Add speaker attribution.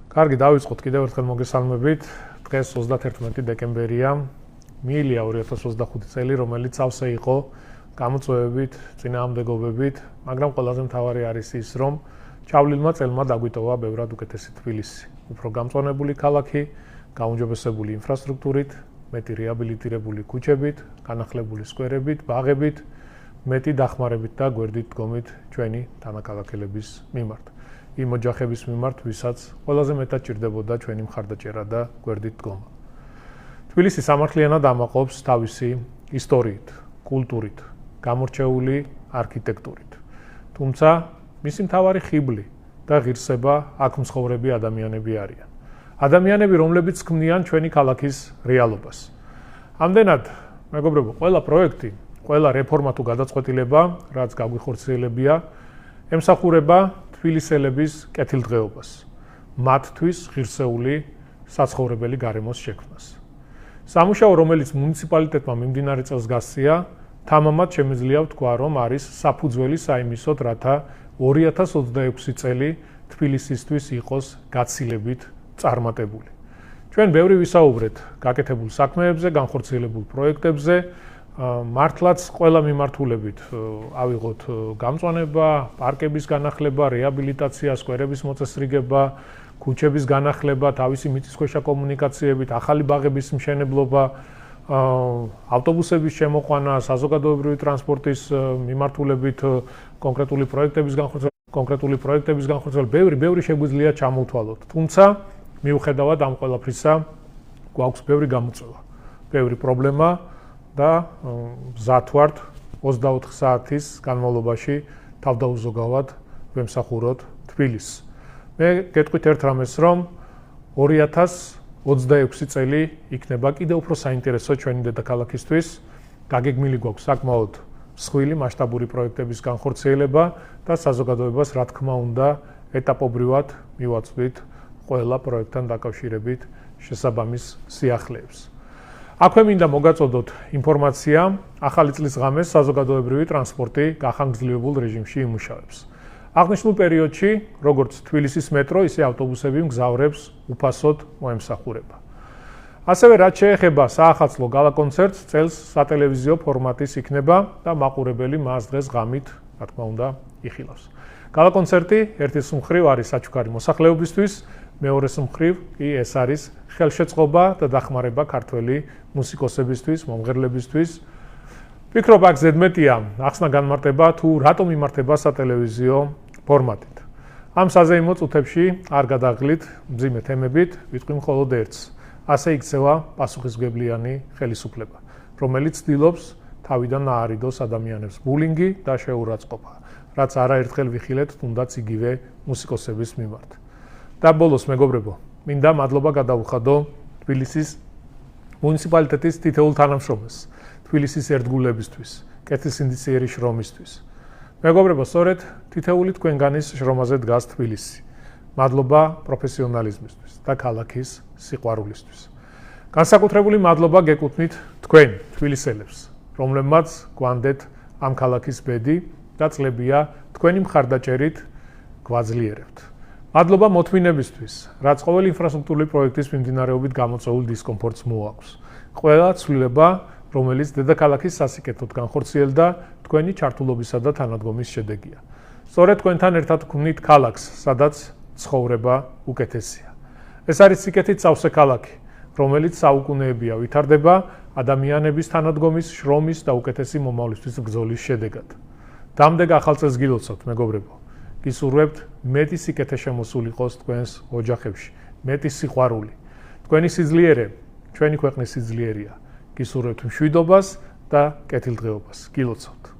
Speaker 1: კარგი, დავიწყოთ კიდევ ერთხელ მოგესალმებით. დღეს 31 დეკემბერია, მიილია 2025 წელი, რომელიც წავსე იყო გამოწვევებით, წინააღმდეგობებით, მაგრამ ყველაზე მთავარი არის ის, რომ ჩავლილმა წელმა დაგვიტოვა ბევრად უკეთესი თბილისი. უფრო გამწვანებული ქალაქი, გაუმჯობესებული ინფრასტრუქტურით, მეტი რეაბილიტირებული ქუჩებით, განახლებული სკვერებით, ბაღებით, მეტი დახმარებით და გვერდით დგომით ჩვენი თანაკალაკელების მიმართ. იმ ოჯახების მიმართ, ვისაც ყველაზე მეტად ჭირდებოდა ჩვენი მხარდაჭერა და გვერდით დგომა. თბილისი სამართლიანად ამაყობს თავისი ისტორიით, კულტურით, გამორჩეული არქიტექტურით. თუმცა მისი მთავარი ხიბლი და ღირსება აქ მცხოვრები ადამიანები არიან. ადამიანები, რომლებიც ქმნიან ჩვენი ქალაქის რეალობას. ამდენად, მეგობრებო, ყველა პროექტი, ყველა რეფორმა თუ გადაწყვეტილება, რაც გაგვიხორციელებია, ემსახურება თბილისელების კეთილდღეობას, მათთვის ღირსეული საცხოვრებელი გარემოს შექმნას. სამუშაო, რომელიც მუნიციპალიტეტმა მიმდინარე წელს გასწია, თამამად შემიძლია ვთქვა, რომ არის საფუძველი საიმისოდ, რათა 2026 წელი თბილისისთვის იყოს გაცილებით წარმატებული. ჩვენ ბევრი ვისაუბრეთ გაკეთებულ საქმეებზე, განხორციელებულ პროექტებზე, მართლაც ყველა მიმართულებით ავიღოთ გამწვანება, პარკების განახლება, რეაბილიტაცია, სკვერების მოწესრიგება, ქუჩების განახლება, თავისი მიწისქვეშა კომუნიკაციებით, ახალი ბაღების მშენებლობა, ავტობუსების შემოყვანა, საზოგადოებრივი ტრანსპორტის მიმართულებით კონკრეტული პროექტების განხორციელება, ბევრი შეგვიძლია ჩამოვთვალოთ. თუმცა მიუხედავად ამ ყველაფრისა, გვაქვს ბევრი გამოწვევა, ბევრი პრობლემა და მზად ვართ 24 საათის განმავლობაში თავდაუზოგავად ვემსახუროთ თბილისს. მე გეტყვით ერთ რამეს, რომ 2026 წელი იქნება კიდევ უფრო საინტერესო ჩვენი დედაქალაქისთვის. გაგეგმილი გვაქვს საკმაოდ მსხვილი მასშტაბური პროექტების განხორციელება და საზოგადოებას, რა თქმა უნდა, ეტაპობრივად მივაწვდით ყველა პროექტთან დაკავშირებით შესაბამის სიახლეებს. აქვე მინდა მოგაწოდოთ ინფორმაცია, ახალი წლის ღამეს საზოგადოებრივი ტრანსპორტი გახანგრძლივებულ რეჟიმში იმუშავებს. აღნიშნულ პერიოდში, როგორც თბილისის მეტრო, ისე ავტობუსები მგზავრებს უფასოდ მოემსახურება. ასევე, რაც შეეხება საახალწლო გალა-კონცერტს, წელს სატელევიზიო ფორმატის იქნება და მაყურებელი მას დღეს ღამით, რა თქმა უნდა, იხილავს. გალა-კონცერტი ერთის მხრივ არის საჩუქარი მოსახლეობისთვის, მეორეს მხრივ კი ეს არის ხელშეწყობა და დახმარება ქართველი მუსიკოსებისთვის, მომღერლებისთვის. ვფიქრობ, აქ ზედმეტია ახსნა განმარტება თუ რატომ იმართება სატელევიზიო ფორმატით. ამ საზეიმო წუთებში არ გადაღლით მძიმე თემებით, ვიტყვი მხოლოდ ერთს. ასე იქცევა პასუხისმგებლიანი ხელისუფლება, რომელიც ცდილობს თავიდან აარიდოს ადამიანებს ბულინგი და შეურაცხყოფა, რაც არაერთხელ ვიხილეთ, თუნდაც იგივე მუსიკოსების მიმართ. და ბოლოს, მეგობრებო, მინდა მადლობა გადავუხადო თბილისის მუნიციპალიტეტის თითოეულ თანამშრომელს, თბილისის ერთგულებისთვის, კეთილსინდისიერი შრომისთვის. მეგობრებო, სწორედ თითოეული თქვენგანის შრომაზე დგას თბილისი. მადლობა პროფესიონალიზმისთვის და ქალაქის სიყვარულისთვის. განსაკუთრებული მადლობა გეკუთვნით თქვენ, თბილისელებს, რომლებმაც გვანდეთ ამ ქალაქის ბედი და წლებია თქვენი მხარდაჭერით გვაძლიერებთ. მადლობა მოთმინებისთვის, რაც ყოველი ინფრასტრუქტურული პროექტის მიმდინარეობით გამოწვეულ დისკომფორტს მოაქვს. ყველა ცვლილება, რომელიც დედაქალაქის სასიკეთოდ განხორციელდა, თქვენი ჩართულობისა და თანადგომის შედეგია. სწორედ თქვენთან ერთად ვქმნით ქალაქს, სადაც ცხოვრება უკეთესია. ეს არის სიკეთით სავსე ქალაქი, რომელიც საუკუნეებია ვითარდება ადამიანების თანადგომის, შრომის და უკეთესი მომავლისთვის ბრძოლის შედეგად. დამდეგ ახალ წელს გილოცავთ, მეგობრებო. გისურვებთ მეტი სიკეთე შემოსული იყოს თქვენს ოჯახებში, მეტი სიყვარული. თქვენი სიძლიერე, ჩვენი ქვეყნის სიძლიერეა. გისურვებთ მშვიდობას და კეთილდღეობას. გილოცავთ.